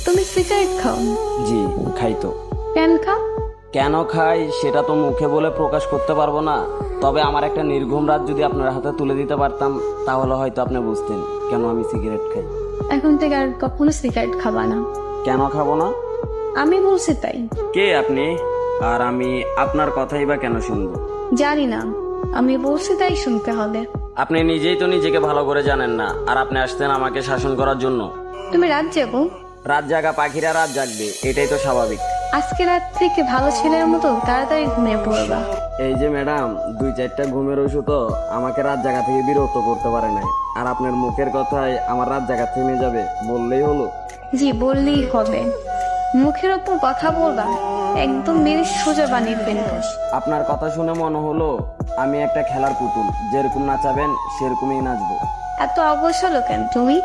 তুমি সিগারেট খাও? জি খাই তো। কেন খাও? কেন খাই সেটা তো মুখে বলে প্রকাশ করতে পারবো না, তবে আমার একটা নির্ঘুম রাত যদি আপনার হাতে তুলে দিতে পারতাম তাহলে হয়তো আপনি বুঝতেন কেন আমি সিগারেট খাই। এখন থেকে আর কখনো সিগারেট খাবা না। কেন খাবো না? আমি বলছি তাই। কে আপনি? আর আমি আপনার কথাই বা কেন শুনবো? জানি না, আমি বলছি তাই শুনতে হবে। আপনি নিজেই তো নিজেকে ভালো করে জানেন না, আর আপনি আসতেন আমাকে শাসন করার জন্য। তুমি রাত যাবো? রাত জাগা পাখিরা রাত জাগবে, এটাই তো স্বাভাবিক। আজকে রাত থেকে ভালো ছেলের মতো তাড়াতাড়ি ঘুমিয়ে পড়বা। এই যে ম্যাডাম, 2-4টা ঘুমের ওষুধও আমাকে রাত জাগা থেকে বিরক্ত করতে পারে নাই, আর আপনার মুখের কথায় আমার রাত জাগা থেমে যাবে বললেই হলো। জি বললেই হবে। মুখের ওপর কথা বলবা, একদম মেরে সোজা বানিয়ে ফেলবো। আপনার কথা শুনে মনে হলো আমি একটা খেলার পুতুল, যেরকম নাচাবেন সেরকমই নাচবো। এত অবসর কেন তুমি?